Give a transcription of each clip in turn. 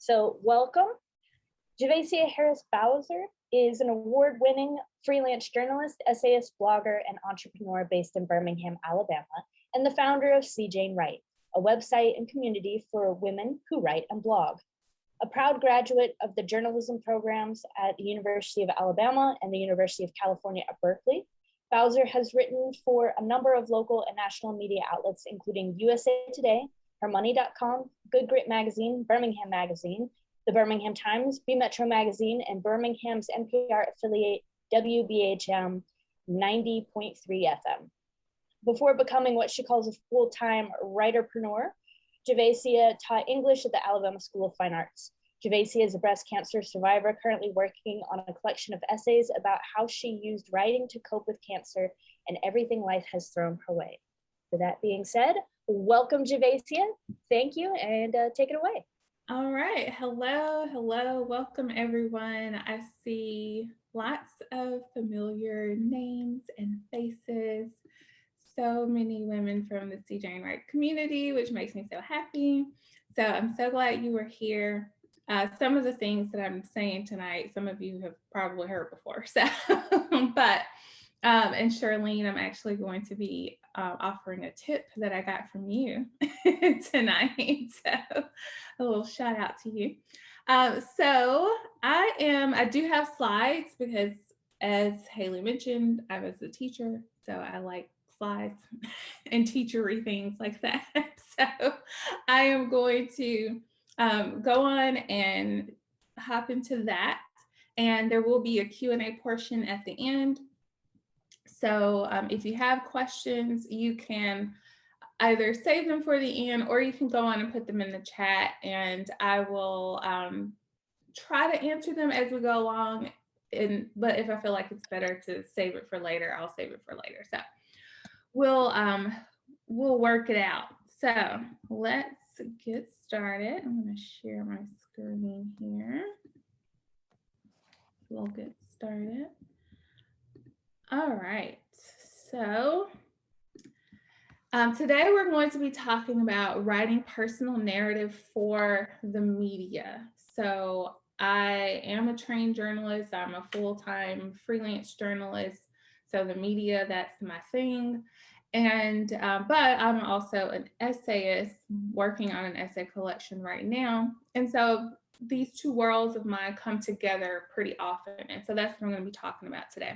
So welcome. Javacia Harris-Bowser is an award-winning freelance journalist, essayist, blogger, and entrepreneur based in Birmingham, Alabama, and the founder of C. Jane Write, a website and community for women who write and blog. A proud graduate of the journalism programs at the University of Alabama and the University of California at Berkeley, Bowser has written for a number of local and national media outlets, including USA Today, HerMoney.com, Good Grit Magazine, Birmingham Magazine, the Birmingham Times, B Metro Magazine, and Birmingham's NPR affiliate WBHM 90.3 FM. Before becoming what she calls a full-time writerpreneur, Javacia taught English at the Alabama School of Fine Arts. Javacia is a breast cancer survivor currently working on a collection of essays about how she used writing to cope with cancer and everything life has thrown her way. With that being said, welcome, Javacia. Thank you, and take it away. All right. Hello. Welcome, everyone. I see lots of familiar names and faces. So many women from the C. Jane Write community, which makes me so happy. So I'm so glad you were here. Some of the things that I'm saying tonight, some of you have probably heard before. So, and Charlene, I'm actually going to be offering a tip that I got from you tonight. So a little shout out to you. So I do have slides because, as Haley mentioned, I was a teacher, so I like slides and teachery things like that. So I am going to go on and hop into that, and there will be a Q&A portion at the end. So if you have questions, you can either save them for the end, or you can go on and put them in the chat, and I will try to answer them as we go along. But if I feel like it's better to save it for later, I'll save it for later. So we'll work it out. So let's get started. I'm going to share my screen here. We'll get started. All right. So today we're going to be talking about writing personal narrative for the media. So I am a trained journalist. I'm a full-time freelance journalist. So the media, that's my thing. And but I'm also an essayist working on an essay collection right now. And so these two worlds of mine come together pretty often. And so that's what I'm going to be talking about today.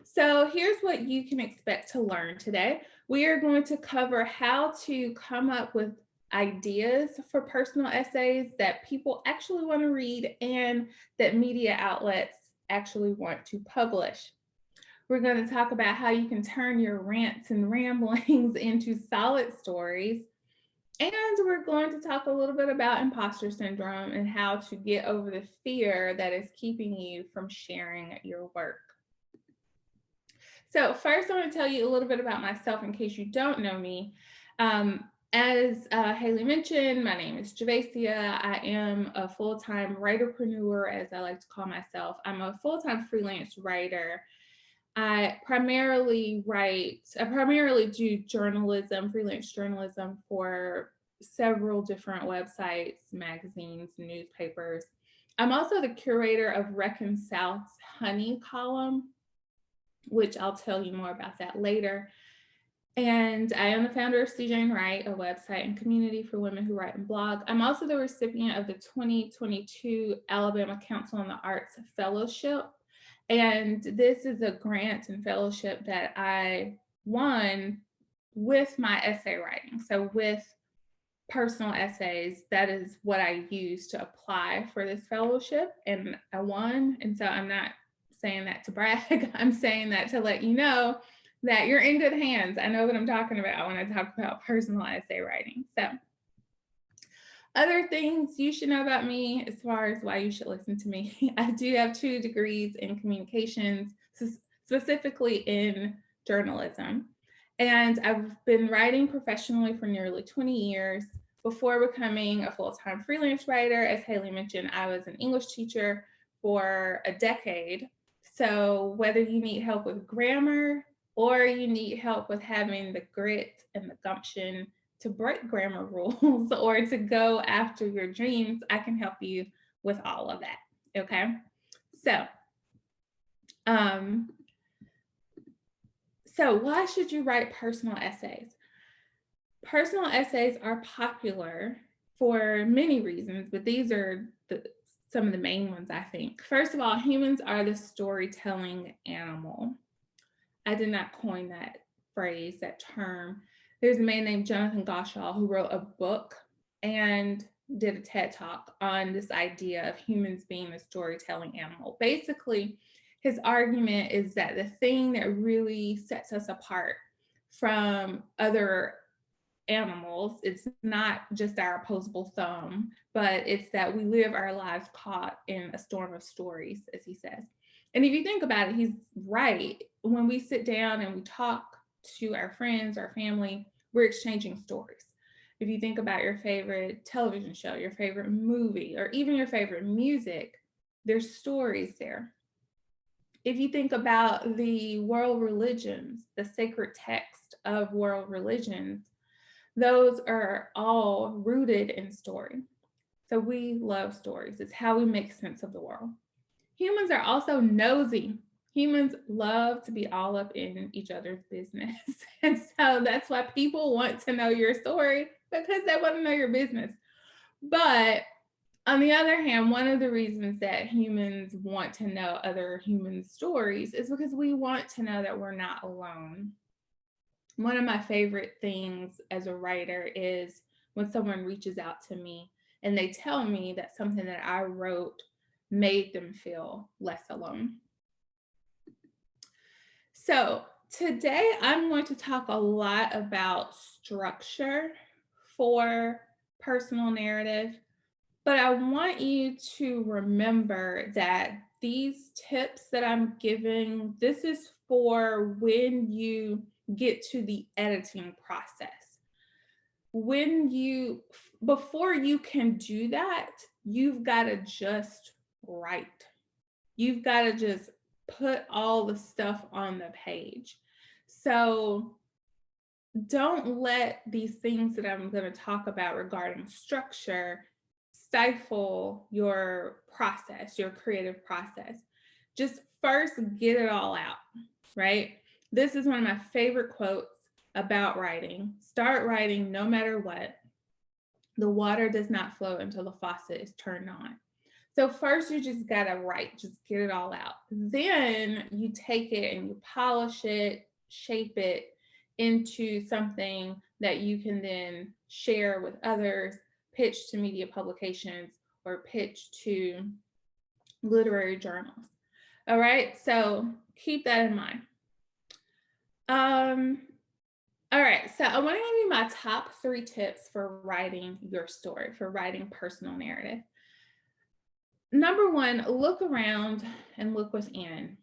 So here's what you can expect to learn today. We are going to cover how to come up with ideas for personal essays that people actually want to read and that media outlets actually want to publish. We're going to talk about how you can turn your rants and ramblings into solid stories. And we're going to talk a little bit about imposter syndrome and how to get over the fear that is keeping you from sharing your work. So first, I want to tell you a little bit about myself in case you don't know me. As Haley mentioned, my name is Javacia. I am a full-time writerpreneur, as I like to call myself. I'm a full-time freelance writer. I primarily do journalism, freelance journalism for several different websites, magazines, newspapers. I'm also the curator of Reckon South's Honey column, which I'll tell you more about that later. And I am the founder of C. Jane Write, a website and community for women who write and blog. I'm also the recipient of the 2022 Alabama Council on the Arts Fellowship. And this is a grant and fellowship that I won with my essay writing. So with personal essays, that is what I used to apply for this fellowship, and I won. And so I'm not saying that to brag. I'm saying that to let you know that you're in good hands. I know what I'm talking about when I talk about personal essay writing. So other things you should know about me as far as why you should listen to me. I do have 2 degrees in communications, specifically in journalism. And I've been writing professionally for nearly 20 years. Before becoming a full-time freelance writer, as Haley mentioned, I was an English teacher for a decade. So whether you need help with grammar or you need help with having the grit and the gumption to break grammar rules or to go after your dreams, I can help you with all of that. Okay. So, um, so why should you write personal essays? Personal essays are popular for many reasons, but these are some of the main ones, I think. First of all, humans are the storytelling animal. I did not coin that phrase, that term. There's a man named Jonathan Goshall who wrote a book and did a TED talk on this idea of humans being a storytelling animal. Basically, his argument is that the thing that really sets us apart from other animals, it's not just our opposable thumb, but it's that we live our lives caught in a storm of stories, as he says. And if you think about it, he's right. When we sit down and we talk to our friends, our family, we're exchanging stories. If you think about your favorite television show, your favorite movie, or even your favorite music, there's stories there. If you think about the world religions, the sacred text of world religions, those are all rooted in story. So we love stories. It's how we make sense of the world. Humans are also nosy. Humans love to be all up in each other's business. And so that's why people want to know your story, because they want to know your business. But on the other hand, one of the reasons that humans want to know other human stories is because we want to know that we're not alone. One of my favorite things as a writer is when someone reaches out to me and they tell me that something that I wrote made them feel less alone. So today I'm going to talk a lot about structure for personal narrative, but I want you to remember that these tips that I'm giving, this is for when you get to the editing process. Before you can do that, you've got to just write. You've got to just put all the stuff on the page. So don't let these things that I'm going to talk about regarding structure stifle your process, your creative process. Just first get it all out, right? This is one of my favorite quotes about writing. Start writing no matter what. The water does not flow until the faucet is turned on. So first you just gotta write, just get it all out. Then you take it and you polish it, shape it into something that you can then share with others, pitch to media publications, or pitch to literary journals. All right, so keep that in mind. All right, so I want to give you my top 3 tips for writing your story, for writing personal narrative. Number 1, look around and look within.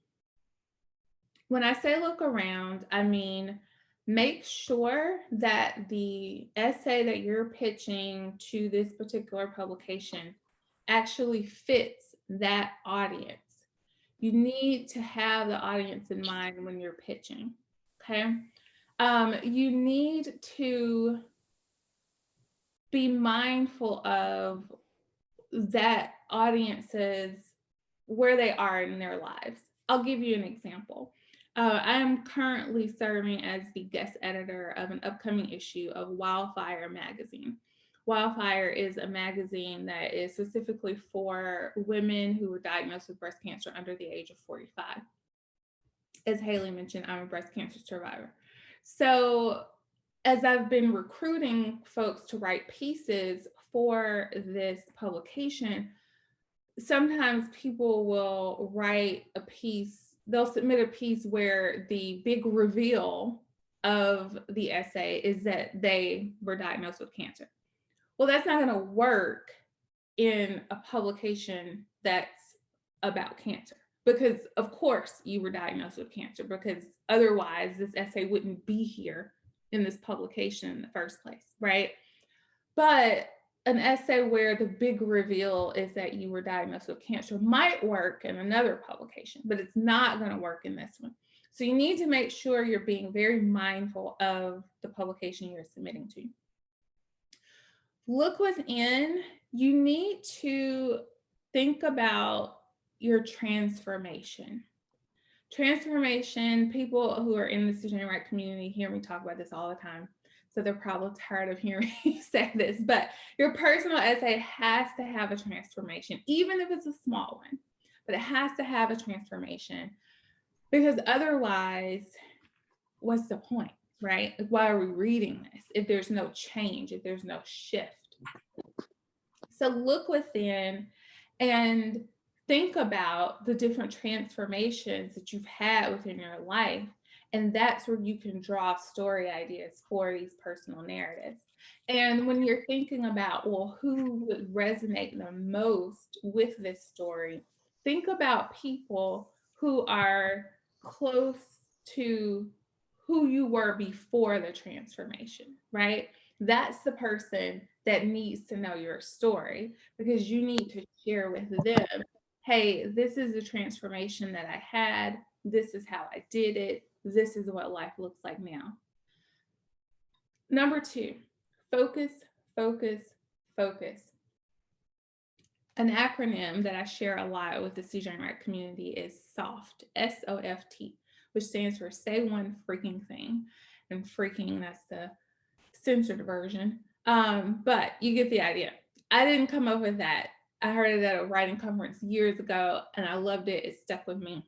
When I say look around, I mean make sure that the essay that you're pitching to this particular publication actually fits that audience. You need to have the audience in mind when you're pitching, okay? You need to be mindful of that audiences, where they are in their lives. I'll give you an example. I am currently serving as the guest editor of an upcoming issue of Wildfire magazine. Wildfire is a magazine that is specifically for women who were diagnosed with breast cancer under the age of 45. As Haley mentioned, I'm a breast cancer survivor. So as I've been recruiting folks to write pieces for this publication, sometimes people will write a piece, they'll submit a piece where the big reveal of the essay is that they were diagnosed with cancer. Well, that's not going to work in a publication that's about cancer, because of course you were diagnosed with cancer, because otherwise this essay wouldn't be here in this publication in the first place, right? But an essay where the big reveal is that you were diagnosed with cancer might work in another publication, but it's not going to work in this one. So you need to make sure you're being very mindful of the publication you're submitting to. look within. You need to think about your transformation. Transformation, people who are in the CJ Wright community hear me talk about this all the time. So they're probably tired of hearing me say this, but your personal essay has to have a transformation, even if it's a small one, but it has to have a transformation, because otherwise, what's the point, right? Why are we reading this if there's no change, if there's no shift? So look within and think about the different transformations that you've had within your life. And that's where you can draw story ideas for these personal narratives. And when you're thinking about, well, who would resonate the most with this story, think about people who are close to who you were before the transformation, right? That's the person that needs to know your story, because you need to share with them, hey, this is the transformation that I had. This is how I did it. This is what life looks like now. Number 2, focus, focus, focus. An acronym that I share a lot with the CJ Wright community is SOFT, SOFT, which stands for say one freaking thing. And freaking, that's the censored version. But you get the idea. I didn't come up with that. I heard it at a writing conference years ago and I loved it. It stuck with me.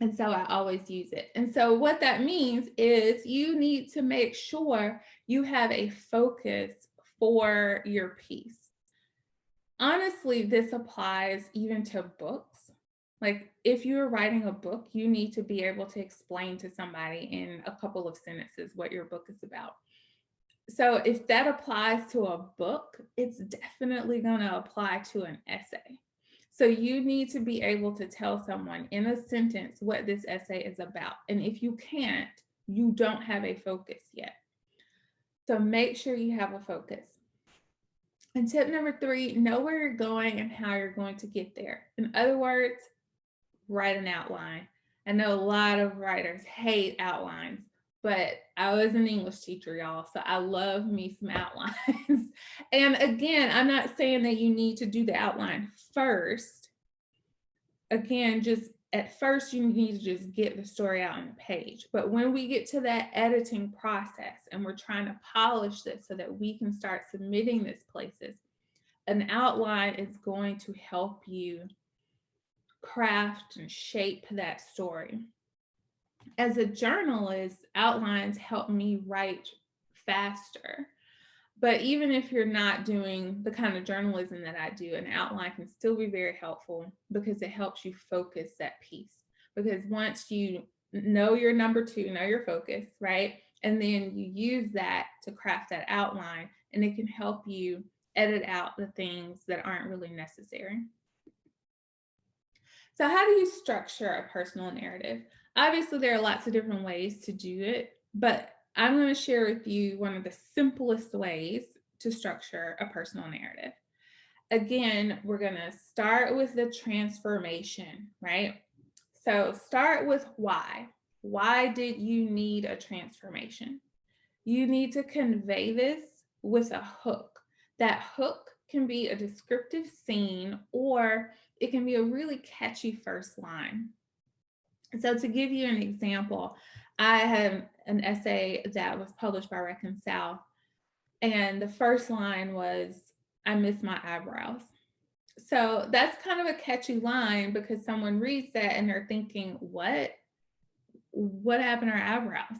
And so I always use it. And so what that means is you need to make sure you have a focus for your piece. Honestly, this applies even to books. Like if you're writing a book, you need to be able to explain to somebody in a couple of sentences what your book is about. So if that applies to a book, it's definitely going to apply to an essay. So you need to be able to tell someone in a sentence what this essay is about. And if you can't, you don't have a focus yet. So make sure you have a focus. And tip number 3, know where you're going and how you're going to get there. In other words, write an outline. I know a lot of writers hate outlines, but I was an English teacher, y'all, so I love me some outlines. And again, I'm not saying that you need to do the outline first. Again, just at first, you need to just get the story out on the page. But when we get to that editing process and we're trying to polish this so that we can start submitting this places, an outline is going to help you craft and shape that story. As a journalist, outlines help me write faster. But even if you're not doing the kind of journalism that I do, an outline can still be very helpful because it helps you focus that piece. Because once you know your number 2, know your focus, right? And then you use that to craft that outline, and it can help you edit out the things that aren't really necessary. So how do you structure a personal narrative? Obviously, there are lots of different ways to do it, but I'm going to share with you one of the simplest ways to structure a personal narrative. Again, we're going to start with the transformation, right? So start with why. Why did you need a transformation? You need to convey this with a hook. That hook can be a descriptive scene, or it can be a really catchy first line. So to give you an example, I have an essay that was published by Reconcile, and the first line was, I miss my eyebrows. So that's kind of a catchy line because someone reads that and they're thinking, what happened to our eyebrows?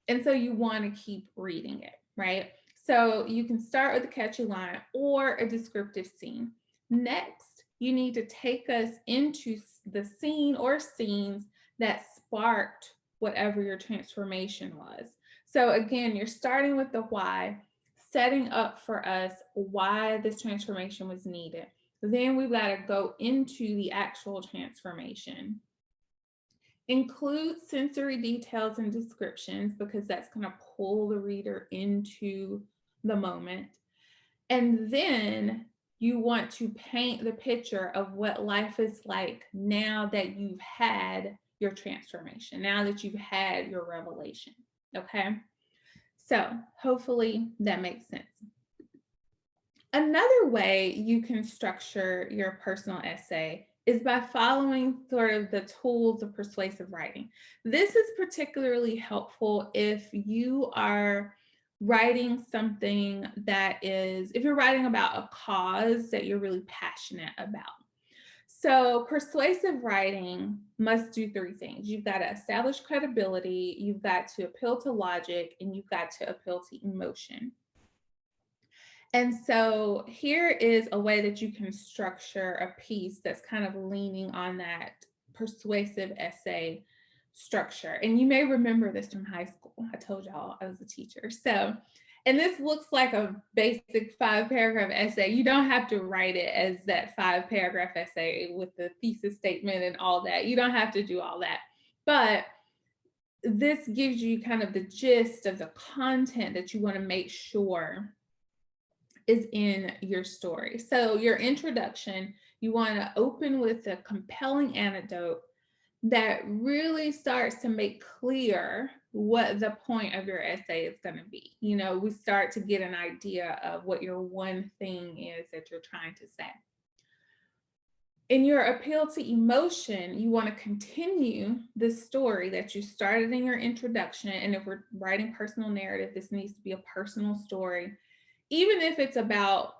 And so you want to keep reading it, right? So you can start with a catchy line or a descriptive scene. Next, you need to take us into the scene or scenes that sparked whatever your transformation was. So again, you're starting with the why, setting up for us why this transformation was needed. Then we've got to go into the actual transformation. Include sensory details and descriptions because that's going to pull the reader into the moment. And then you want to paint the picture of what life is like now that you've had your transformation, now that you've had your revelation. Okay. So hopefully that makes sense. Another way you can structure your personal essay is by following sort of the tools of persuasive writing. This is particularly helpful if you are writing something that is, if you're writing about a cause that you're really passionate about. So, persuasive writing must do three things. You've got to establish credibility, you've got to appeal to logic, and you've got to appeal to emotion. And so here is a way that you can structure a piece that's kind of leaning on that persuasive essay structure. And you may remember this from high school. I told y'all I was a teacher. So, and this looks like a basic 5-paragraph essay. You don't have to write it as that 5-paragraph essay with the thesis statement and all that. You don't have to do all that. But this gives you kind of the gist of the content that you want to make sure is in your story. So, your introduction, you want to open with a compelling anecdote that really starts to make clear what the point of your essay is going to be. You know, we start to get an idea of what your one thing is that you're trying to say. In your appeal to emotion, you want to continue the story that you started in your introduction. And if we're writing personal narrative, this needs to be a personal story, even if it's about,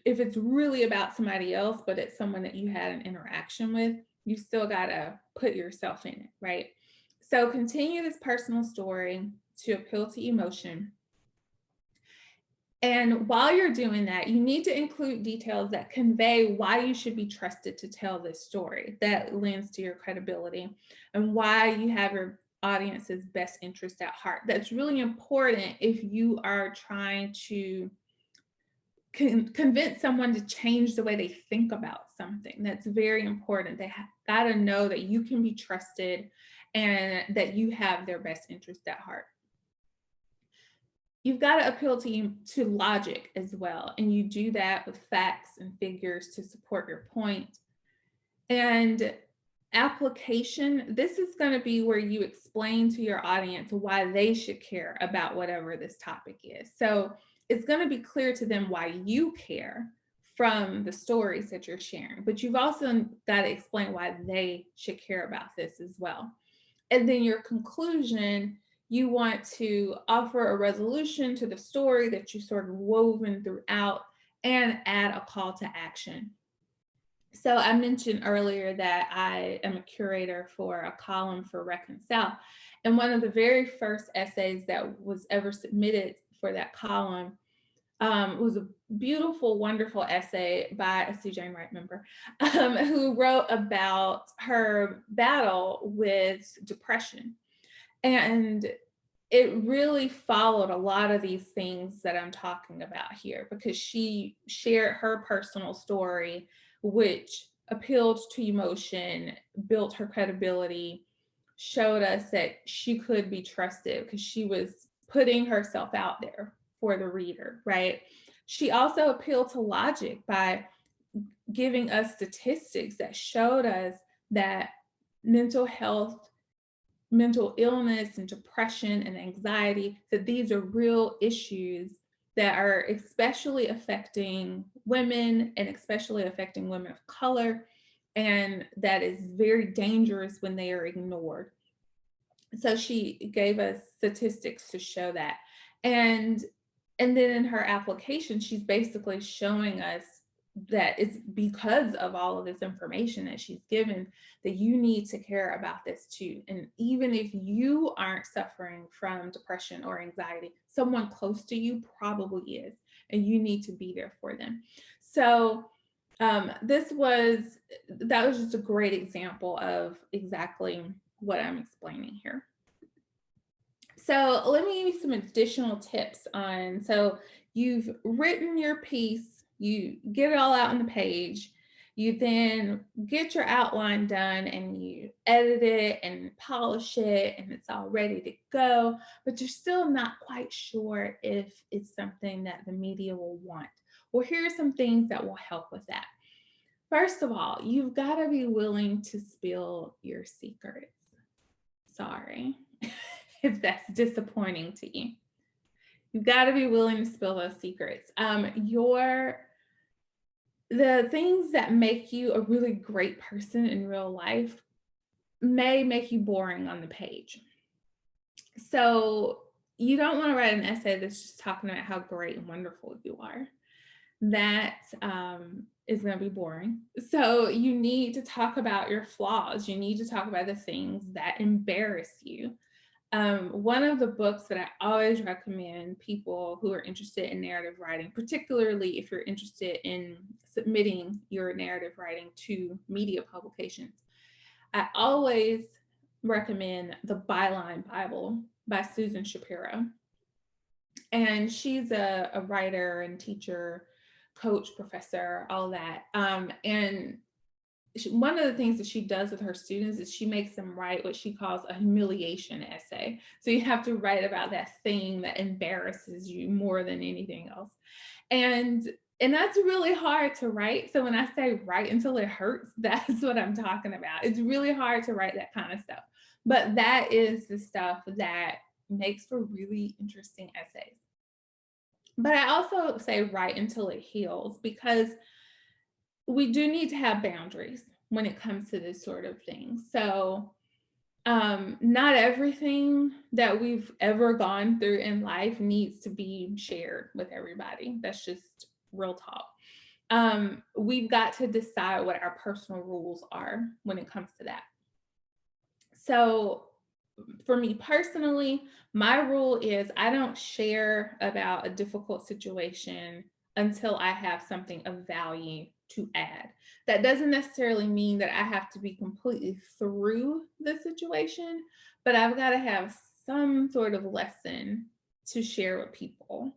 if it's really about somebody else, but it's someone that you had an interaction with, you still got to put yourself in it, right? So continue this personal story to appeal to emotion. And while you're doing that, you need to include details that convey why you should be trusted to tell this story. That lends to your credibility and why you have your audience's best interest at heart. That's really important if you are trying to convince someone to change the way they think about something. That's very important. They got to know that you can be trusted and that you have their best interest at heart. You've got to appeal to logic as well. And you do that with facts and figures to support your point. And application, this is going to be where you explain to your audience why they should care about whatever this topic is. So it's going to be clear to them why you care from the stories that you're sharing, but you've also got to explain why they should care about this as well. And then your conclusion, you want to offer a resolution to the story that you sort of woven throughout and add a call to action. So I mentioned earlier that I am a curator for a column for Reconcile. And one of the very first essays that was ever submitted for that column was a beautiful, wonderful essay by a C.J. Wright member who wrote about her battle with depression. And it really followed a lot of these things that I'm talking about here because she shared her personal story, which appealed to emotion, built her credibility, showed us that she could be trusted because she was putting herself out there for the reader, right? She also appealed to logic by giving us statistics that showed us that mental health, mental illness and depression and anxiety, that these are real issues that are especially affecting women and especially affecting women of color, and that is very dangerous when they are ignored. So she gave us statistics to show that. And then in her application, she's basically showing us that it's because of all of this information that she's given that you need to care about this too. And even if you aren't suffering from depression or anxiety, someone close to you probably is, and you need to be there for them. So that was just a great example of exactly what I'm explaining here. So let me give you some additional tips on, so you've written your piece, you get it all out on the page, you then get your outline done and you edit it and polish it and it's all ready to go, but you're still not quite sure if it's something that the media will want. Well, here are some things that will help with that. First of all, you've got to be willing to spill your secrets. Sorry. If that's disappointing to you. You've got to be willing to spill those secrets. Your the things that make you a really great person in real life may make you boring on the page. So you don't want to write an essay that's just talking about how great and wonderful you are. That is going to be boring. So you need to talk about your flaws. You need to talk about the things that embarrass you. One of the books that I always recommend people who are interested in narrative writing, particularly if you're interested in submitting your narrative writing to media publications, I always recommend The Byline Bible by Susan Shapiro. And she's a writer and teacher, coach, professor, all that. And one of the things that she does with her students is she makes them write what she calls a humiliation essay. So you have to write about that thing that embarrasses you more than anything else. And that's really hard to write. So when I say write until it hurts, that's what I'm talking about. It's really hard to write that kind of stuff. But that is the stuff that makes for really interesting essays. But I also say write until it heals, because we do need to have boundaries when it comes to this sort of thing. So not everything that we've ever gone through in life needs to be shared with everybody. That's just real talk. We've got to decide what our personal rules are when it comes to that. So for me personally, my rule is I don't share about a difficult situation until I have something of value to add. That doesn't necessarily mean that I have to be completely through the situation, but I've got to have some sort of lesson to share with people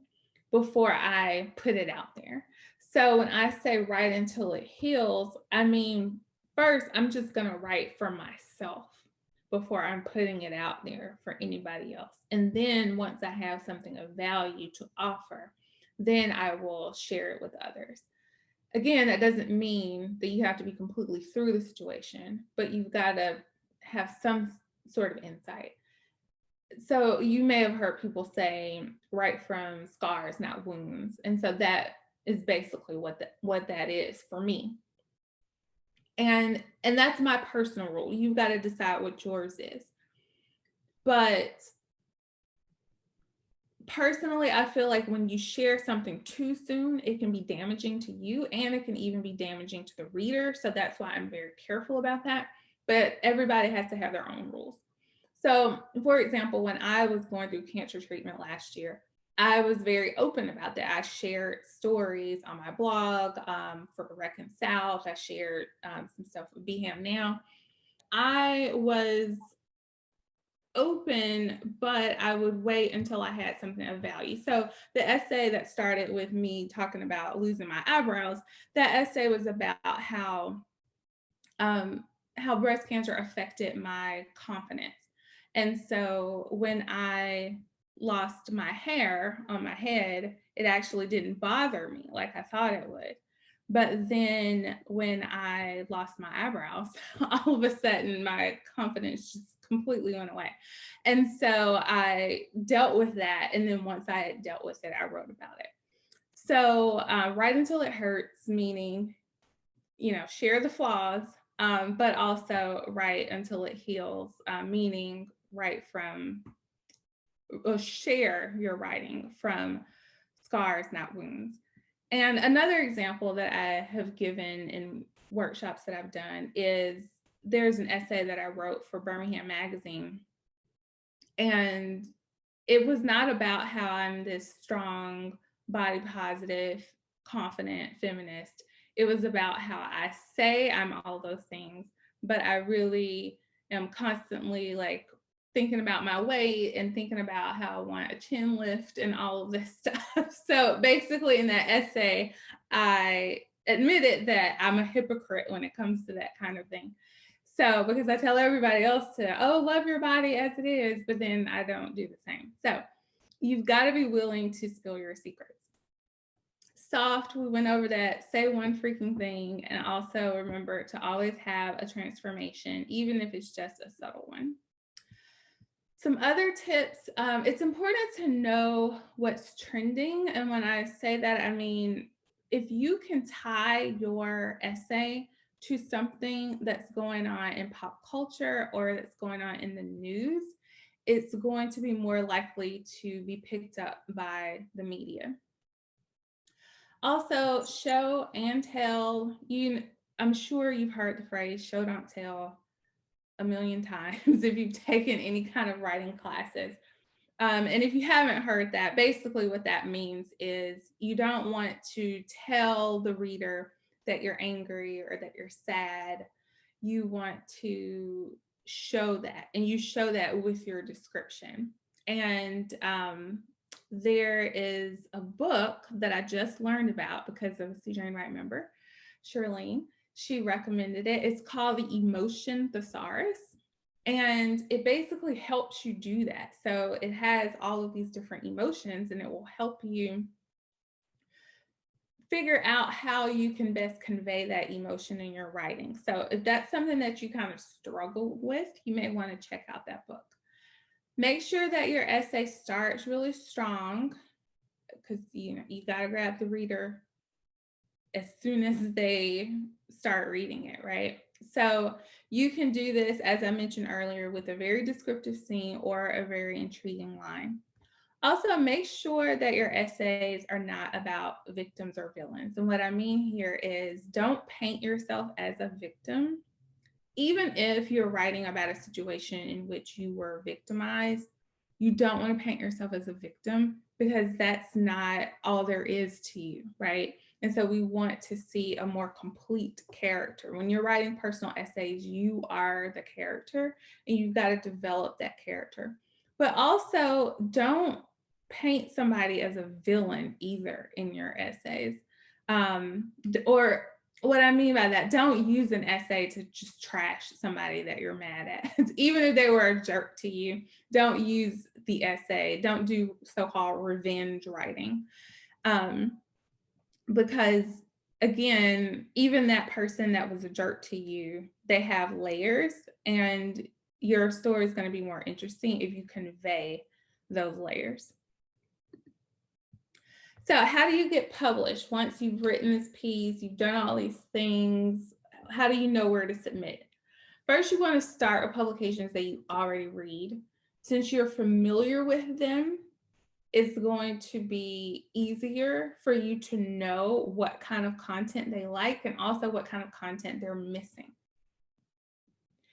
before I put it out there. So when I say write until it heals, I mean, first, I'm just going to write for myself before I'm putting it out there for anybody else. And then once I have something of value to offer, then I will share it with others. Again, that doesn't mean that you have to be completely through the situation, but you've got to have some sort of insight. So you may have heard people say, write from scars, not wounds. And so that is basically what that is for me. And that's my personal rule. You've got to decide what yours is. But personally, I feel like when you share something too soon, it can be damaging to you, and it can even be damaging to the reader. So that's why I'm very careful about that. But everybody has to have their own rules. So, for example, when I was going through cancer treatment last year, I was very open about that. I shared stories on my blog for Reckon South. I shared some stuff with BHAM Now. I was open, but I would wait until I had something of value. So the essay that started with me talking about losing my eyebrows, that essay was about how breast cancer affected my confidence. And so when I lost my hair on my head, it actually didn't bother me like I thought it would. But then when I lost my eyebrows, all of a sudden my confidence just completely went away. And so I dealt with that. And then once I had dealt with it, I wrote about it. So write until it hurts, meaning, share the flaws, but also write until it heals, meaning write from, or share your writing from scars, not wounds. And another example that I have given in workshops that I've done is there's an essay that I wrote for Birmingham Magazine. And it was not about how I'm this strong, body positive, confident feminist. It was about how I say I'm all those things, but I really am constantly like thinking about my weight and thinking about how I want a chin lift and all of this stuff. So basically in that essay, I admitted that I'm a hypocrite when it comes to that kind of thing. So because I tell everybody else to, love your body as it is, but then I don't do the same. So you've got to be willing to spill your secrets. Soft, we went over that. Say one freaking thing. And also remember to always have a transformation, even if it's just a subtle one. Some other tips, it's important to know what's trending. And when I say that, I mean, if you can tie your essay to something that's going on in pop culture or that's going on in the news, it's going to be more likely to be picked up by the media. Also, show and tell. I'm sure you've heard the phrase show don't tell a million times if you've taken any kind of writing classes. And if you haven't heard that, basically what that means is you don't want to tell the reader that you're angry or that you're sad. You want to show that, and you show that with your description. And there is a book that I just learned about because of a C. Wright member, Shirlene. She recommended it. It's called The Emotion Thesaurus. And it basically helps you do that. So it has all of these different emotions, and it will help you figure out how you can best convey that emotion in your writing. So if that's something that you kind of struggle with, you may want to check out that book. Make sure that your essay starts really strong, because you got to grab the reader as soon as they start reading it, right? So you can do this, as I mentioned earlier, with a very descriptive scene or a very intriguing line. Also, make sure that your essays are not about victims or villains. And what I mean here is don't paint yourself as a victim. Even if you're writing about a situation in which you were victimized, you don't want to paint yourself as a victim, because that's not all there is to you, right? And so we want to see a more complete character. When you're writing personal essays, you are the character, and you've got to develop that character. But also, don't paint somebody as a villain either in your essays. Or what I mean by that, don't use an essay to just trash somebody that you're mad at. Even if they were a jerk to you, don't use the essay. Don't do so-called revenge writing. Because again, even that person that was a jerk to you, they have layers, and your story is going to be more interesting if you convey those layers. So how do you get published? Once you've written this piece, you've done all these things, how do you know where to submit? First, you want to start with publications that you already read. Since you're familiar with them, it's going to be easier for you to know what kind of content they like and also what kind of content they're missing.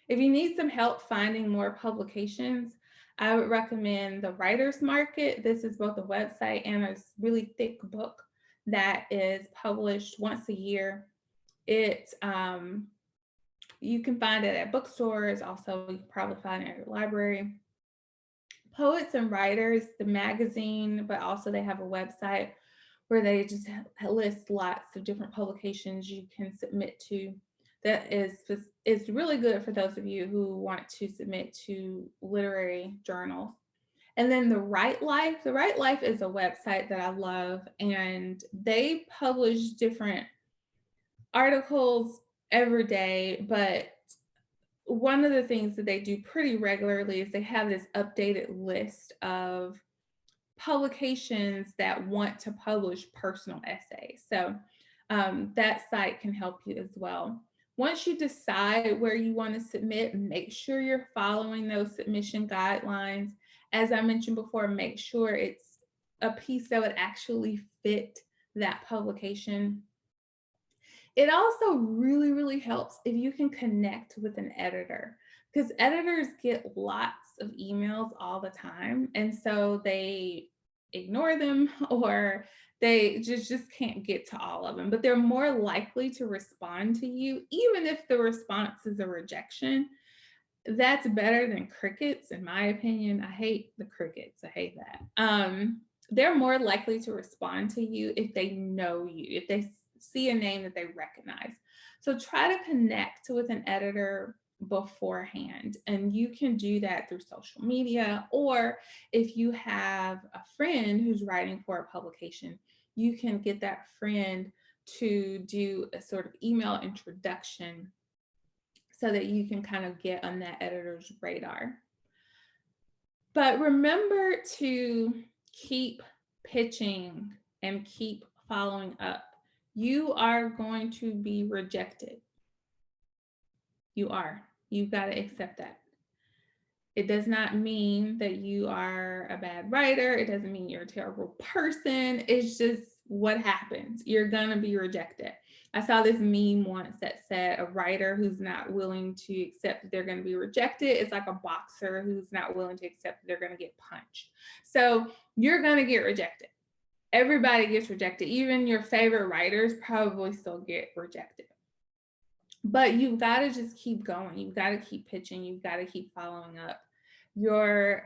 If you need some help finding more publications, I would recommend the Writer's Market. This is both a website and a really thick book that is published once a year. You can find it at bookstores. Also, you can probably find it at your library. Poets and Writers, the magazine, but also they have a website where they just list lots of different publications you can submit to. That is really good for those of you who want to submit to literary journals. And then The Right Life. The Right Life is a website that I love, and they publish different articles every day, but one of the things that they do pretty regularly is they have this updated list of publications that want to publish personal essays. So that site can help you as well. Once you decide where you want to submit, make sure you're following those submission guidelines. As I mentioned before, make sure it's a piece that would actually fit that publication. It also really, really helps if you can connect with an editor, because editors get lots of emails all the time. And so they ignore them or they just can't get to all of them, but they're more likely to respond to you, even if the response is a rejection. That's better than crickets, in my opinion. I hate the crickets. I hate that. They're more likely to respond to you if they know you, if they see a name that they recognize. So try to connect with an editor beforehand, and you can do that through social media, or if you have a friend who's writing for a publication, you can get that friend to do a sort of email introduction so that you can kind of get on that editor's radar. But remember to keep pitching and keep following up. you are going to be rejected. You are. You've got to accept that. It does not mean that you are a bad writer. It doesn't mean you're a terrible person. It's just what happens. You're going to be rejected. I saw this meme once that said a writer who's not willing to accept that they're going to be rejected is like a boxer who's not willing to accept that they're going to get punched. So you're going to get rejected. Everybody gets rejected. Even your favorite writers probably still get rejected. But you've got to just keep going. You've got to keep pitching. You've got to keep following up. Your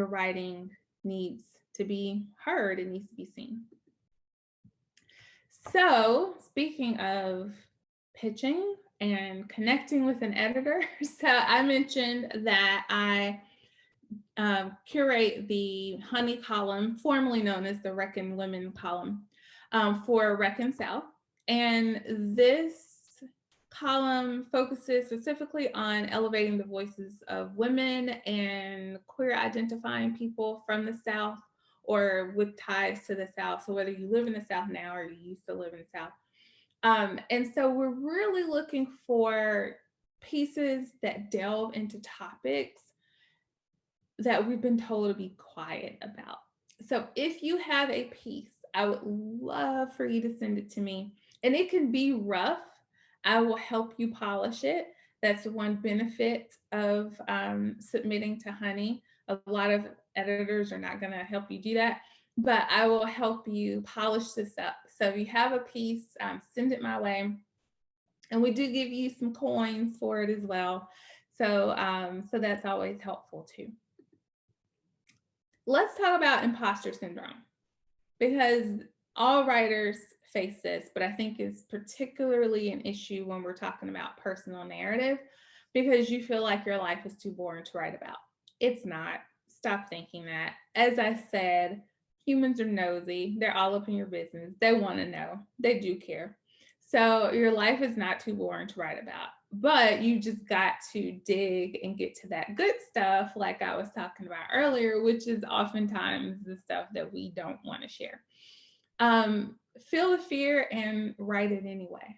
writing needs to be heard. It needs to be seen. So speaking of pitching and connecting with an editor, so I mentioned that I curate the Honey column, formerly known as the Reckon Women column, for Reckon South. And this column focuses specifically on elevating the voices of women and queer identifying people from the South or with ties to the South. So whether you live in the South now or you used to live in the South. And so we're really looking for pieces that delve into topics that we've been told to be quiet about. So if you have a piece, I would love for you to send it to me. And it can be rough. I will help you polish it. That's one benefit of submitting to Honey. A lot of editors are not going to help you do that, but I will help you polish this up. So if you have a piece, send it my way. And we do give you some coins for it as well. So, so that's always helpful too. Let's talk about imposter syndrome, because all writers face this, but I think it's particularly an issue when we're talking about personal narrative, because you feel like your life is too boring to write about. It's not. Stop thinking that. As I said, humans are nosy. They're all up in your business. They want to know. They do care. So your life is not too boring to write about, but you just got to dig and get to that good stuff, like I was talking about earlier, which is oftentimes the stuff that we don't want to share. Feel the fear and write it anyway.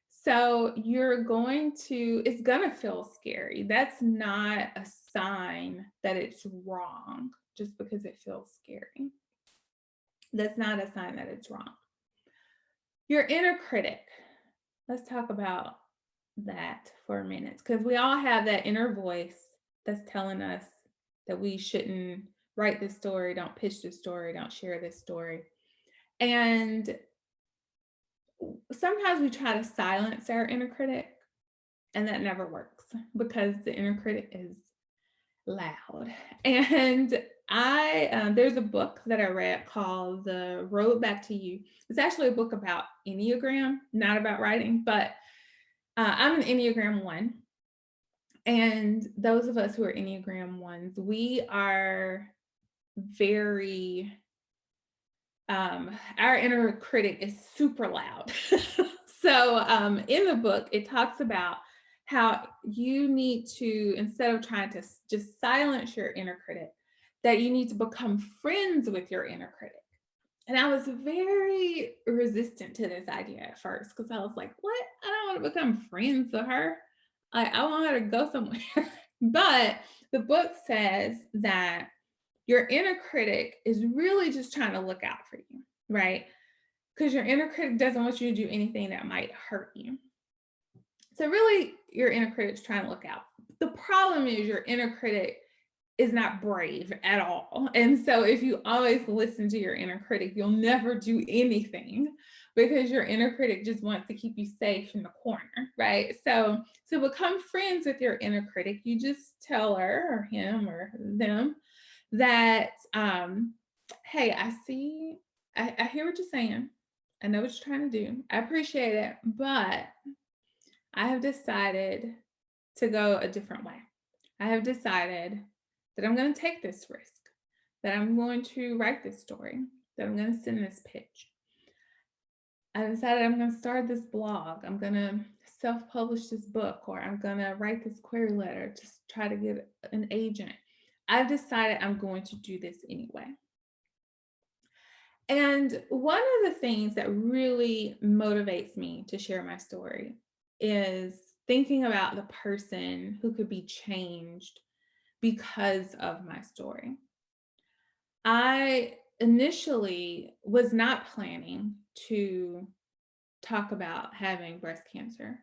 So it's going to feel scary. That's not a sign that it's wrong just because it feels scary. That's not a sign that it's wrong. Your inner critic. Let's talk about that for a minute, because we all have that inner voice that's telling us that we shouldn't write this story, don't pitch this story, don't share this story. And sometimes we try to silence our inner critic, and that never works because the inner critic is loud. And there's a book that I read called The Road Back to You. It's actually a book about Enneagram, not about writing, but I'm an Enneagram 1. And those of us who are Enneagram 1s, we are very, our inner critic is super loud. So in the book, it talks about how you need to, instead of trying to just silence your inner critic, that you need to become friends with your inner critic. And I was very resistant to this idea at first, because I was like, what? I don't want to become friends with her. I want her to go somewhere. But the book says that your inner critic is really just trying to look out for you, right? Because your inner critic doesn't want you to do anything that might hurt you. So really, your inner critic is trying to look out. The problem is your inner critic is not brave at all. And so if you always listen to your inner critic, you'll never do anything, because your inner critic just wants to keep you safe in the corner, right? So to become friends with your inner critic, you just tell her or him or them that, hey, I hear what you're saying. I know what you're trying to do. I appreciate it, but I have decided to go a different way. I have decided that I'm going to take this risk, that I'm going to write this story, that I'm going to send this pitch. I decided I'm going to start this blog. I'm going to self-publish this book, or I'm going to write this query letter to try to get an agent. I've decided I'm going to do this anyway. And one of the things that really motivates me to share my story is thinking about the person who could be changed because of my story. I initially was not planning to talk about having breast cancer.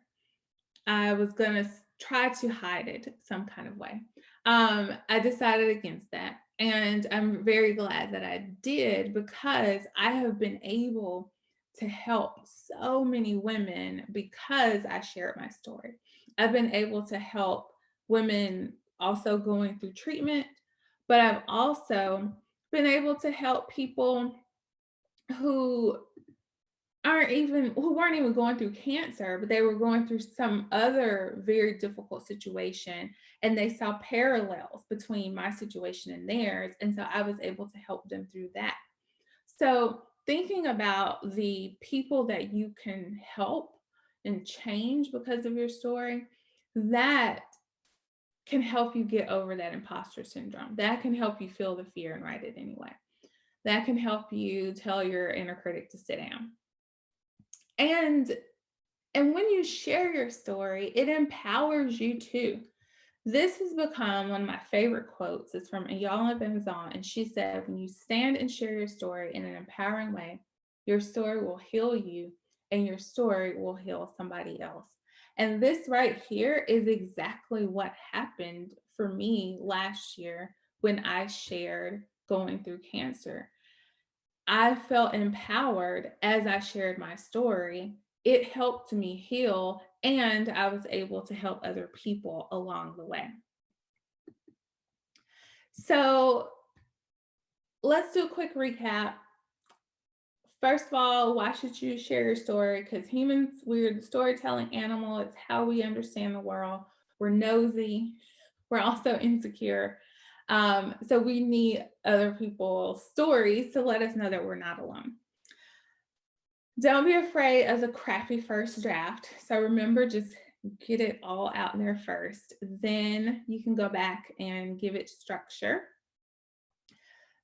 I was going to try to hide it some kind of way. I decided against that. And I'm very glad that I did, because I have been able to help so many women because I shared my story. I've been able to help women also going through treatment, but I've also been able to help people who who weren't even going through cancer, but they were going through some other very difficult situation, and they saw parallels between my situation and theirs, and so I was able to help them through that. So thinking about the people that you can help and change because of your story, that can help you get over that imposter syndrome. That can help you feel the fear and write it anyway. That can help you tell your inner critic to sit down. And when you share your story, it empowers you too. This has become one of my favorite quotes. It's from Ayala Benzon, and she said, "When you stand and share your story in an empowering way, your story will heal you, and your story will heal somebody else." And this right here is exactly what happened for me last year when I shared going through cancer. I felt empowered as I shared my story. It helped me heal, and I was able to help other people along the way. So let's do a quick recap. First of all, why should you share your story? Because humans, we're the storytelling animal. It's how we understand the world. We're nosy. We're also insecure. So we need other people's stories to let us know that we're not alone. Don't be afraid of the crappy first draft. So remember, just get it all out there first. Then you can go back and give it structure.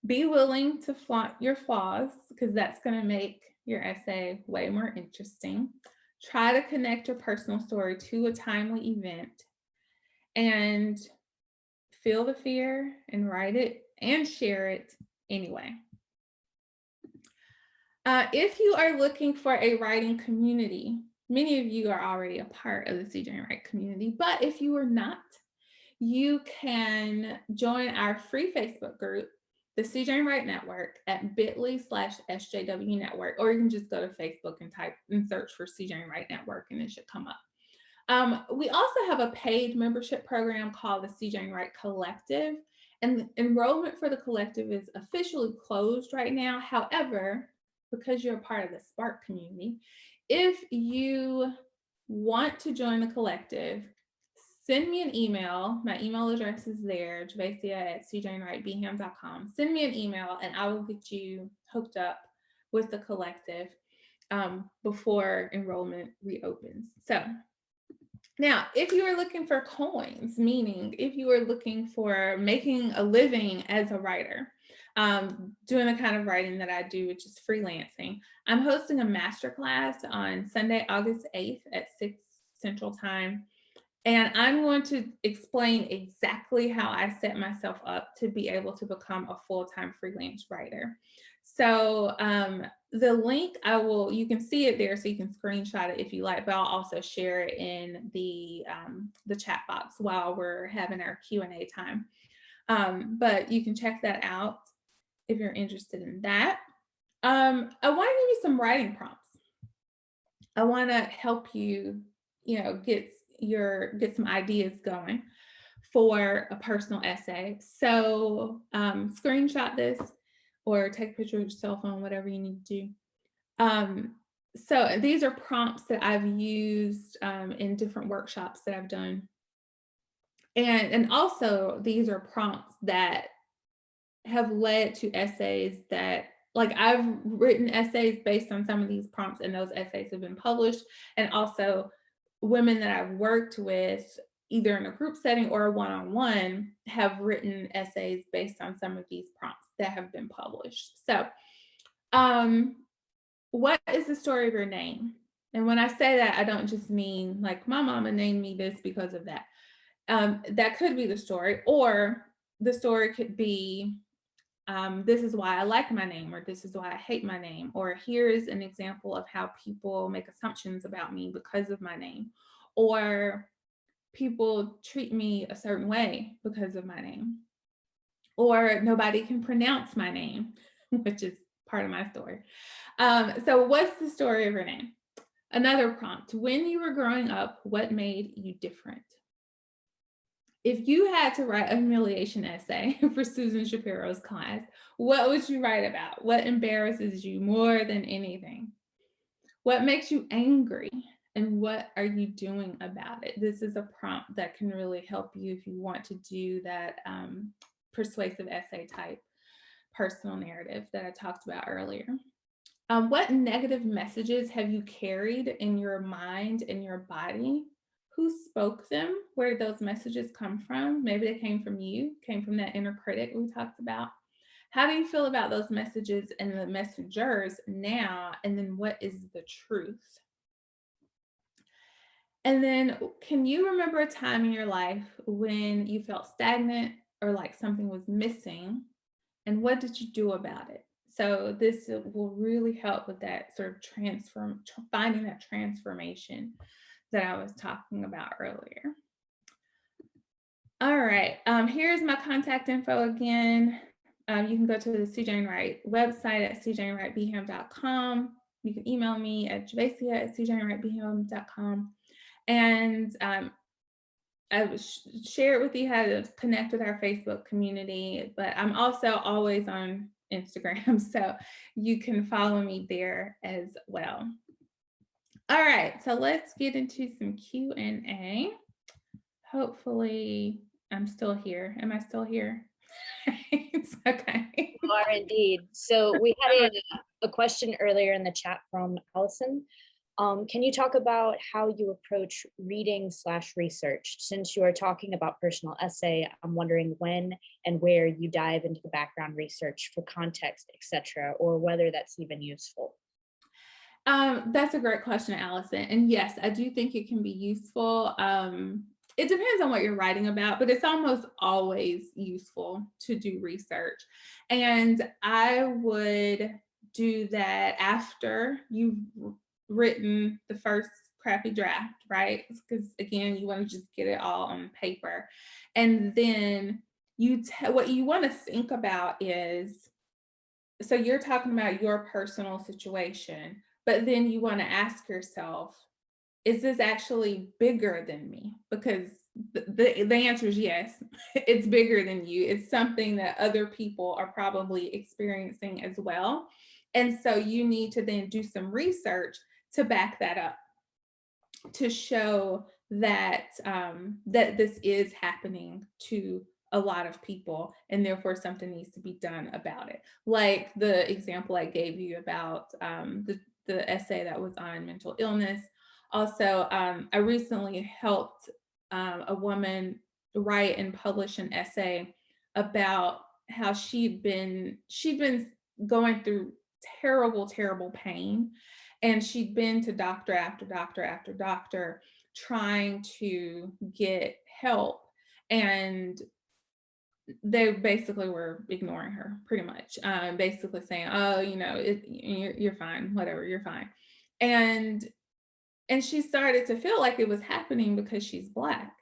Be willing to flaunt your flaws, because that's going to make your essay way more interesting. Try to connect your personal story to a timely event, and feel the fear and write it and share it anyway. If you are looking for a writing community, many of you are already a part of the CJ Write community, but if you are not, you can join our free Facebook group, the CJ Write Network, at bit.ly/SJW Network, or you can just go to Facebook and type and search for CJ Write Network, and it should come up. We also have a paid membership program called the CJ Write Collective, and enrollment for the collective is officially closed right now. However, because you're a part of the Spark community, if you want to join the collective, send me an email. My email address is there, javacia@cjwritebeham.com. Send me an email and I will get you hooked up with the collective before enrollment reopens. So now, if you are looking for coins, meaning if you are looking for making a living as a writer, doing the kind of writing that I do, which is freelancing, I'm hosting a masterclass on Sunday, August 8th at 6 Central Time. And I'm going to explain exactly how I set myself up to be able to become a full-time freelance writer. So the link, you can see it there, so you can screenshot it if you like, but I'll also share it in the chat box while we're having our Q&A time. But you can check that out if you're interested in that. I want to give you some writing prompts. I want to help you, get some ideas going for a personal essay. So screenshot this or take a picture of your cell phone, whatever you need to do. So these are prompts that I've used in different workshops that I've done. And also these are prompts that have led to essays that, like, I've written essays based on some of these prompts, and those essays have been published. And also women that I've worked with, either in a group setting or a one-on-one, have written essays based on some of these prompts that have been published. So What is the story of your name? And when I say that, I don't just mean like my mama named me this because of that. That could be the story, or the story could be, this is why I like my name, or this is why I hate my name, or here's an example of how people make assumptions about me because of my name, or people treat me a certain way because of my name, or nobody can pronounce my name, which is part of my story. So, what's the story of your name? Another prompt: when you were growing up, what made you different? If you had to write a humiliation essay for Susan Shapiro's class, what would you write about? What embarrasses you more than anything? What makes you angry? And what are you doing about it? This is a prompt that can really help you if you want to do that persuasive essay type personal narrative that I talked about earlier. What negative messages have you carried in your mind and your body? Who spoke them? Where did those messages come from? Maybe they came from you, came from that inner critic we talked about. How do you feel about those messages and the messengers now? And then what is the truth? And then can you remember a time in your life when you felt stagnant or like something was missing? And what did you do about it? So this will really help with that sort of finding that transformation that I was talking about earlier. All right, here's my contact info again. You can go to the C.J. Enright website at cjenwrightbham.com. You can email me at javacia@cjenwrightbham.com. And I would share it with you how to connect with our Facebook community, but I'm also always on Instagram, so you can follow me there as well. All right, so let's get into some Q&A. Hopefully I'm still here. Am I still here? It's okay. You are indeed. So we had a question earlier in the chat from Allison. Can you talk about how you approach reading/research? Since you are talking about personal essay, I'm wondering when and where you dive into the background research for context, etc., or whether that's even useful. That's a great question, Allison. And yes, I do think it can be useful. It depends on what you're writing about, but it's almost always useful to do research. And I would do that after you've written the first crappy draft, right? Because again, you want to just get it all on paper. And then what you want to think about is, so you're talking about your personal situation, but then you want to ask yourself, is this actually bigger than me? Because the answer is yes, it's bigger than you. It's something that other people are probably experiencing as well. And so you need to then do some research to back that up, to show that that this is happening to a lot of people, and therefore something needs to be done about it. Like the example I gave you about the essay that was on mental illness. Also, I recently helped a woman write and publish an essay about how she'd been going through terrible pain, and she'd been to doctor after doctor after doctor trying to get help, and they basically were ignoring her pretty much, basically saying, oh, you're fine, whatever, you're fine. And she started to feel like it was happening because she's Black.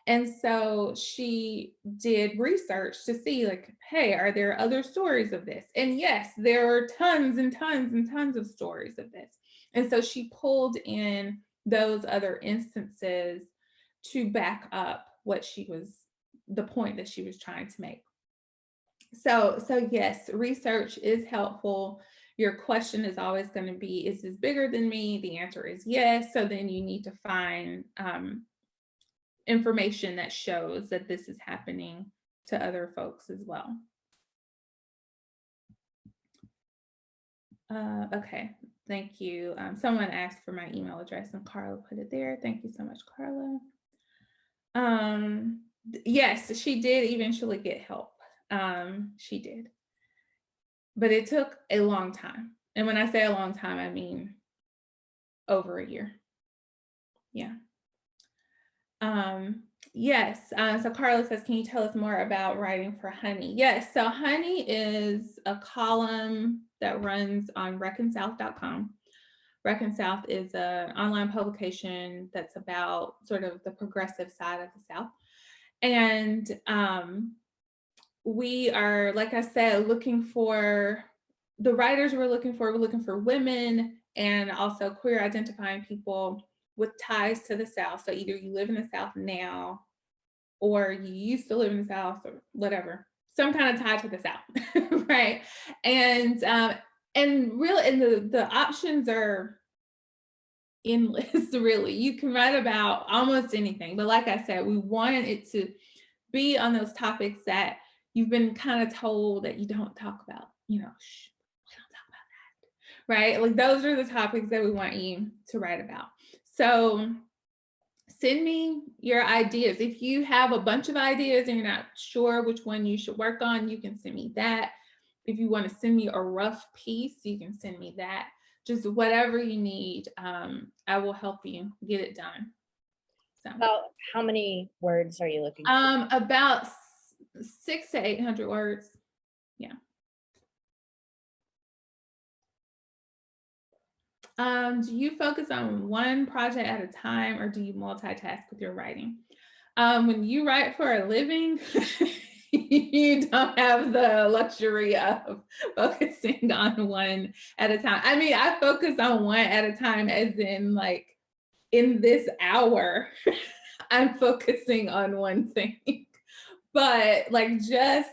And so she did research to see, like, hey, are there other stories of this? And yes, there are tons and tons and tons of stories of this. And so she pulled in those other instances to back up the point that she was trying to make. So yes, research is helpful. Your question is always going to be, is this bigger than me? The answer is yes. So then you need to find information that shows that this is happening to other folks as well. Okay, thank you. Someone asked for my email address and Carla put it there. Thank you so much, Carla. Yes, she did eventually get help. She did. But it took a long time. And when I say a long time, I mean over a year. Yeah. Yes. So Carla says, can you tell us more about writing for Honey? Yes. So Honey is a column that runs on ReckonSouth.com. Reckon South is an online publication that's about sort of the progressive side of the South. And we are, like I said, looking for the writers we're looking for women and also queer identifying people with ties to the South. So either you live in the South now or you used to live in the South or whatever, some kind of tie to the South, right? And really, and the options are endless, really. You can write about almost anything, but like I said, we wanted it to be on those topics that you've been kind of told that you don't talk about, shh, we don't talk about that, right? Like those are the topics that we want you to write about. So send me your ideas. If you have a bunch of ideas and you're not sure which one you should work on, you can send me that. If you want to send me a rough piece, you can send me that. Just whatever you need, I will help you get it done. So About how many words are you looking for? about 600 to 800 words. Yeah. Do you focus on one project at a time or do you multitask with your writing? When you write for a living, you don't have the luxury of focusing on one at a time. I mean, I focus on one at a time, as in, like, in this hour, I'm focusing on one thing. But, like, just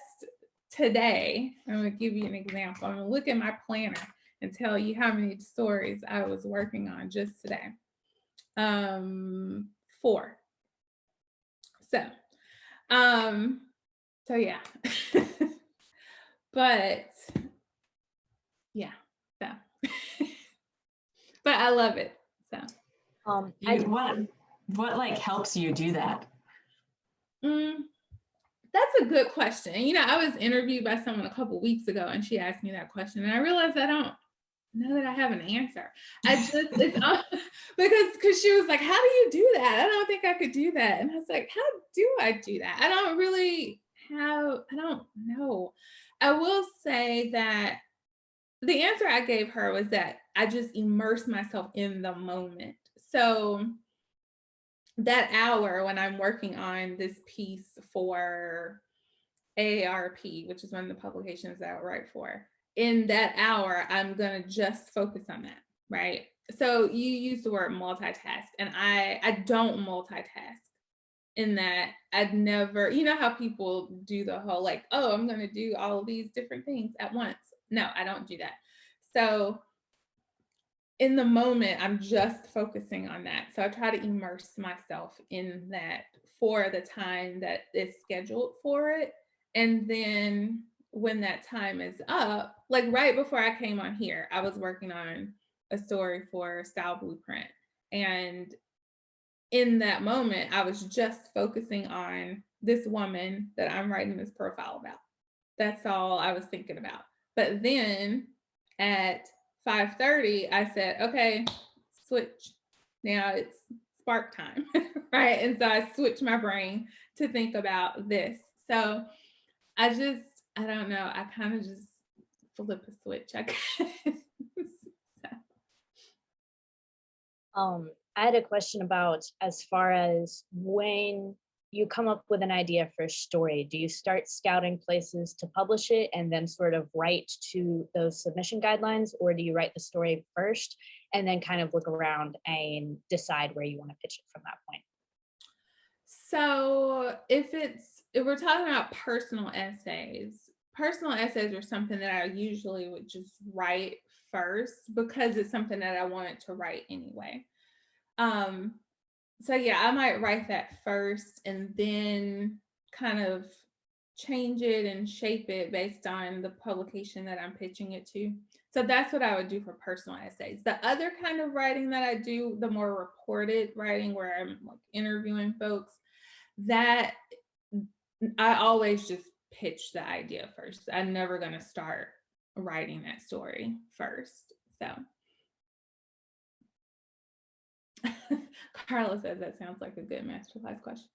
today, I'm going to give you an example. I'm going to look at my planner and tell you how many stories I was working on just today. 4. So yeah. But yeah, so but I love it. So what like helps you do that? That's a good question. I was interviewed by someone a couple weeks ago and she asked me that question and I realized I don't know that I have an answer. Because she was like, how do you do that? I don't think I could do that. And I was like, how do I do that? I don't know. I will say that the answer I gave her was that I just immerse myself in the moment. So that hour when I'm working on this piece for AARP, which is one of the publications that I write for, in that hour, I'm going to just focus on that, right? So you use the word multitask, and I don't multitask in that I'd never, how people do the whole like, oh, I'm going to do all of these different things at once. No, I don't do that. So in the moment, I'm just focusing on that. So I try to immerse myself in that for the time that is scheduled for it. And then when that time is up, like right before I came on here, I was working on a story for Style Blueprint. And in that moment, I was just focusing on this woman that I'm writing this profile about. That's all I was thinking about. But then at 5:30, I said, okay, switch. Now it's spark time, right? And so I switched my brain to think about this. So I don't know. I kind of just flip a switch, I guess. I had a question about as far as when you come up with an idea for a story, do you start scouting places to publish it and then sort of write to those submission guidelines, or do you write the story first and then kind of look around and decide where you want to pitch it from that point? So if we're talking about personal essays are something that I usually would just write first because it's something that I wanted to write anyway. So yeah, I might write that first and then kind of change it and shape it based on the publication that I'm pitching it to. So that's what I would do for personal essays. The other kind of writing that I do, the more reported writing where I'm like interviewing folks, that I always just pitch the idea first. I'm never going to start writing that story first. So Carla says that sounds like a good masterclass question.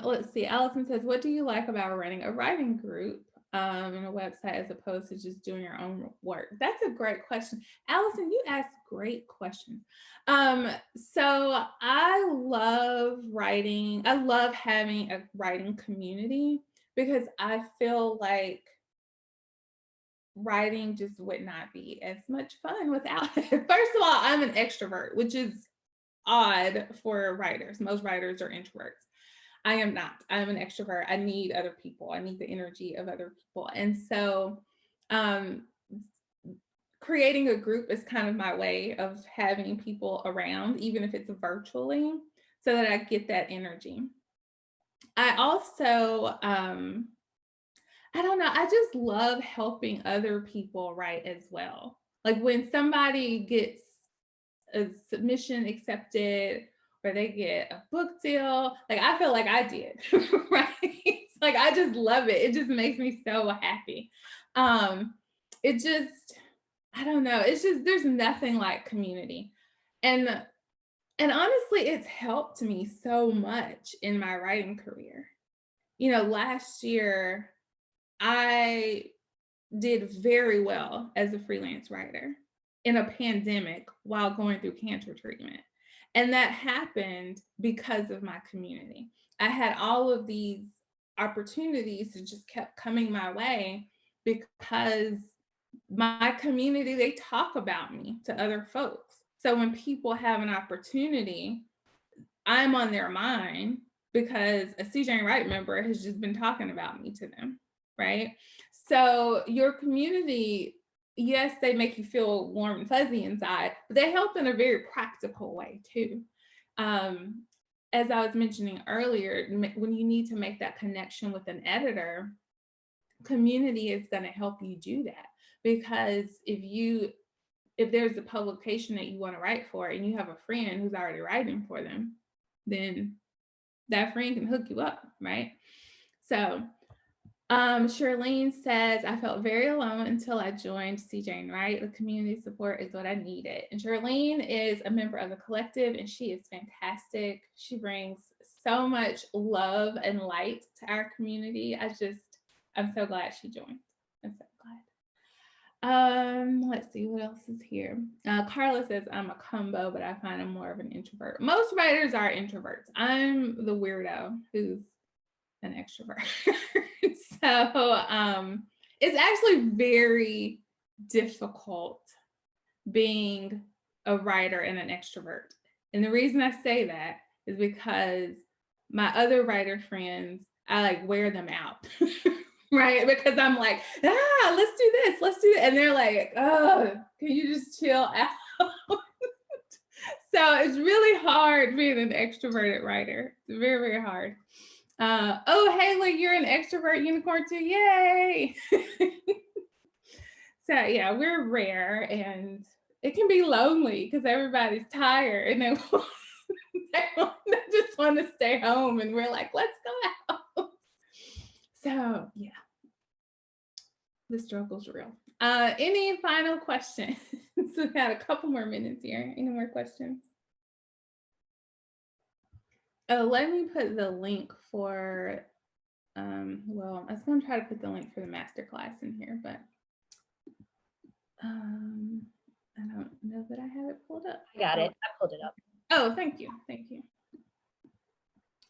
Let's see. Allison says, what do you like about running a writing group and a website as opposed to just doing your own work? That's a great question. Allison, you asked great questions. So I love writing. I love having a writing community because I feel like writing just would not be as much fun without it. First of all, I'm an extrovert, which is odd for writers. Most writers are introverts. I am not. I'm an extrovert. I need other people. I need the energy of other people. And so creating a group is kind of my way of having people around, even if it's virtually, so that I get that energy. I also, I don't know, I just love helping other people write as well. Like when somebody gets a submission accepted or they get a book deal, like I feel like I did, right? Like I just love it. It just makes me so happy. It just, I don't know, it's just, there's nothing like community. And honestly, it's helped me so much in my writing career. You know, last year, I did very well as a freelance writer in a pandemic while going through cancer treatment. And that happened because of my community. I had all of these opportunities that just kept coming my way because my community, they talk about me to other folks. So when people have an opportunity, I'm on their mind because a CJ Wright member has just been talking about me to them, right? So your community, yes, they make you feel warm and fuzzy inside, but they help in a very practical way too. As I was mentioning earlier, when you need to make that connection with an editor, community is going to help you do that. Because if there's a publication that you want to write for and you have a friend who's already writing for them, then that friend can hook you up, right? So Charlene says, I felt very alone until I joined CJ Wright. The community support is what I needed. And Charlene is a member of the collective and she is fantastic. She brings so much love and light to our community. I'm so glad she joined. I'm so glad. Let's see what else is here. Carla says, I'm a combo, but I find I'm more of an introvert. Most writers are introverts. I'm the weirdo who's an extrovert. So it's actually very difficult being a writer and an extrovert. And the reason I say that is because my other writer friends, I like wear them out. Right? Because I'm like, let's do this, let's do it. And they're like, oh, can you just chill out? So it's really hard being an extroverted writer. It's very, very hard. Oh, Haley, you're an extrovert unicorn too. Yay. So yeah, we're rare and it can be lonely because everybody's tired and they just want to stay home and we're like, let's go out. So yeah, the struggle's real. Any final questions? We've got a couple more minutes here. Any more questions? Oh, let me put the link for, well, I was going to try to put the link for the masterclass in here, but I don't know that I have it pulled up. I got it. I pulled it up. Oh, thank you. Thank you.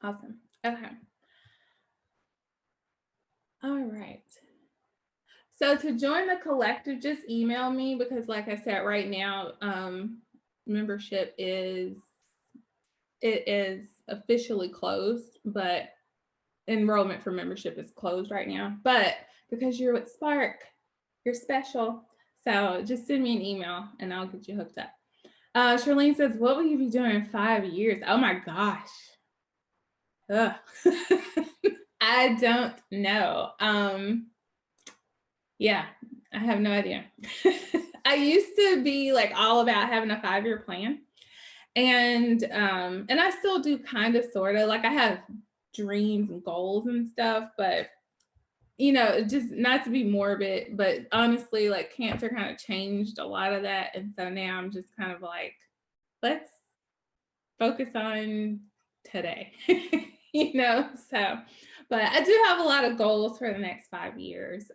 Awesome. Okay. All right. So to join the collective, just email me because like I said, right now, membership is officially closed, but enrollment for membership is closed right now. But because you're with Spark, you're special. So just send me an email and I'll get you hooked up. Charlene says, what will you be doing in 5 years? Oh my gosh. I don't know. Yeah, I have no idea. I used to be like all about having a 5-year plan. And I still do kind of sort of like I have dreams and goals and stuff, but you know, just not to be morbid, but honestly, like cancer kind of changed a lot of that. And so now I'm just kind of like, let's focus on today, you know? So, but I do have a lot of goals for the next 5 years,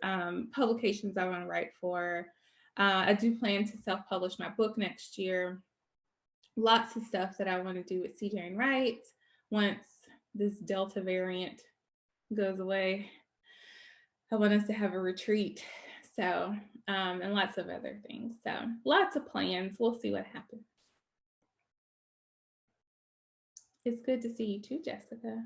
publications I want to write for. I do plan to self-publish my book next year. Lots of stuff that I want to do with CJ and Wright once this Delta variant goes away. I want us to have a retreat. So, and lots of other things. So lots of plans. We'll see what happens. It's good to see you too, Jessica.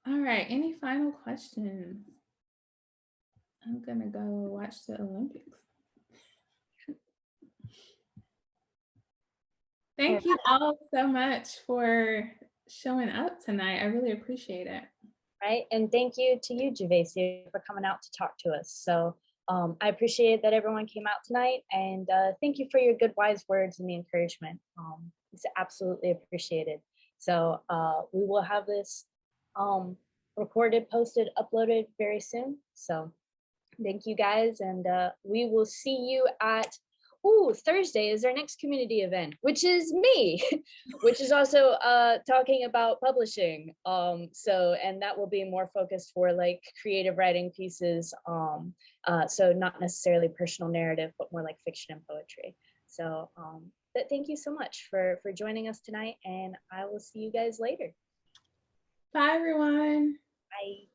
All right, any final questions? I'm gonna go watch the Olympics. Thank you all so much for showing up tonight. I really appreciate it. Right, and thank you to you, Javacia, for coming out to talk to us. So I appreciate that everyone came out tonight, and thank you for your good, wise words and the encouragement. It's absolutely appreciated. So we will have this recorded, posted, uploaded very soon. So thank you guys, and we will see you at Thursday is our next community event, which is me, which is also talking about publishing. So, and that will be more focused for like creative writing pieces. So not necessarily personal narrative, but more like fiction and poetry. So but thank you so much for joining us tonight, and I will see you guys later. Bye, everyone. Bye.